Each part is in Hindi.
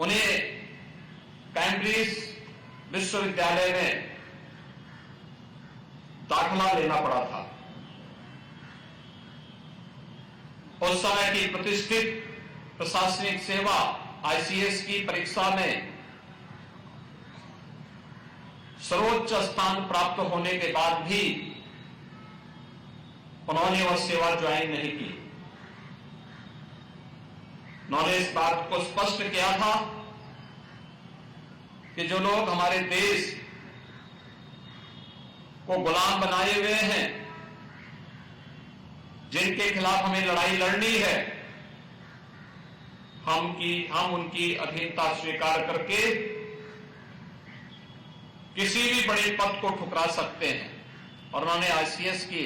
उन्हें कैम्ब्रिज विश्वविद्यालय में दाखिला लेना पड़ा था। उस समय की प्रतिष्ठित प्रशासनिक सेवा आईसीएस की परीक्षा में सर्वोच्च स्थान प्राप्त होने के बाद भी उन्होंने वह सेवा ज्वाइन नहीं की। उन्होंने इस बात को स्पष्ट किया था कि जो लोग हमारे देश को गुलाम बनाए हुए हैं, जिनके खिलाफ हमें लड़ाई लड़नी है, हम उनकी अधीनता स्वीकार करके किसी भी बड़े पद को ठुकरा सकते हैं। और उन्होंने आईसीएस की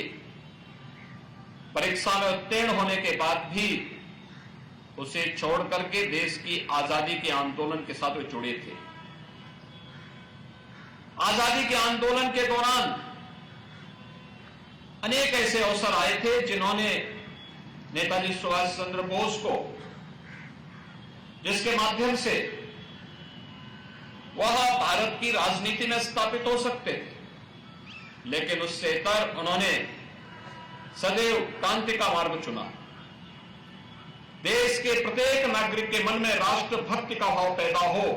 परीक्षा में उत्तीर्ण होने के बाद भी उसे छोड़ करके देश की आजादी के आंदोलन के साथ वे जुड़े थे। आजादी के आंदोलन के दौरान अनेक ऐसे अवसर आए थे जिन्होंने नेताजी सुभाष चंद्र बोस को, जिसके माध्यम से वह भारत की राजनीति में स्थापित हो सकते थे, लेकिन उससे इतर उन्होंने सदैव क्रांति का मार्ग चुना। देश के प्रत्येक नागरिक के मन में राष्ट्रभक्ति का भाव पैदा हो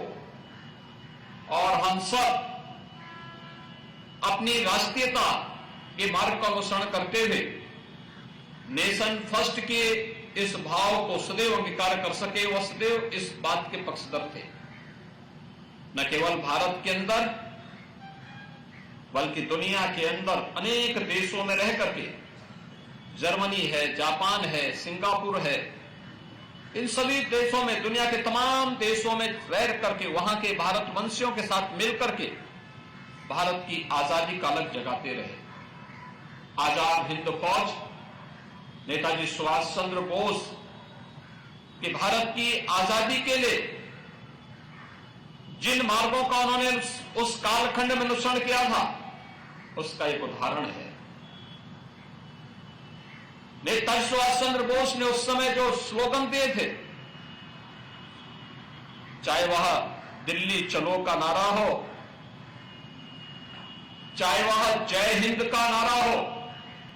और हम सब अपनी राष्ट्रीयता के मार्ग का अनुसरण करते हुए नेशन फर्स्ट के इस भाव को सदैव अंगीकार कर सके। वह सदैव इस बात के पक्षधर थे, न केवल भारत के अंदर बल्कि दुनिया के अंदर अनेक देशों में रह करके, जर्मनी है, जापान है, सिंगापुर है, इन सभी देशों में, दुनिया के तमाम देशों में रह करके वहां के भारतवंशियों के साथ मिलकर के भारत की आजादी का अलग जगाते रहे। आजाद हिंद फौज नेताजी सुभाष चंद्र बोस के भारत की आजादी के लिए जिन मार्गों का उन्होंने उस कालखंड में अनुसरण किया था, उसका एक उदाहरण है। नेताजी सुभाष चंद्र बोस ने उस समय जो स्लोगन दिए थे, चाहे वह दिल्ली चलो का नारा हो, चाहे वह जय हिंद का नारा हो,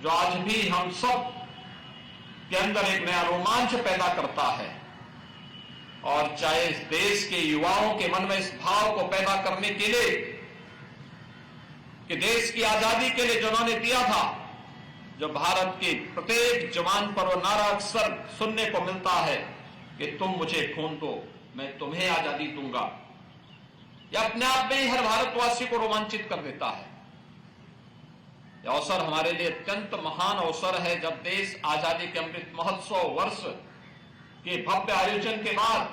जो आज भी हम सब के अंदर एक नया रोमांच पैदा करता है, और चाहे इस देश के युवाओं के मन में इस भाव को पैदा करने के लिए कि देश की आजादी के लिए जो उन्होंने दिया था, जो भारत के प्रत्येक जवान पर वो नारा अक्सर सुनने को मिलता है कि तुम मुझे खून दो, मैं तुम्हें आजादी दूंगा, यह अपने आप में ही हर भारतवासी को रोमांचित कर देता है। यह अवसर हमारे लिए अत्यंत महान अवसर है, जब देश आजादी के अमृत महोत्सव वर्ष के भव्य आयोजन के बाद,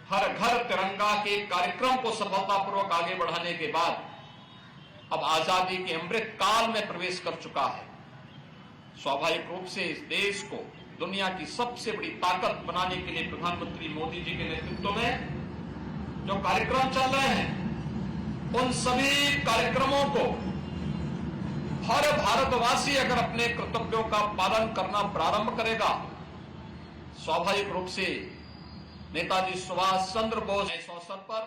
हर घर तिरंगा के कार्यक्रम को सफलतापूर्वक आगे बढ़ाने के बाद अब आजादी के अमृत काल में प्रवेश कर चुका है। स्वाभाविक रूप से इस देश को दुनिया की सबसे बड़ी ताकत बनाने के लिए प्रधानमंत्री मोदी जी के नेतृत्व में जो कार्यक्रम चल रहे हैं, उन सभी कार्यक्रमों को हर भारतवासी अगर अपने कर्तव्यों का पालन करना प्रारंभ करेगा, स्वाभाविक रूप से नेताजी सुभाष चंद्र बोस इस अवसर पर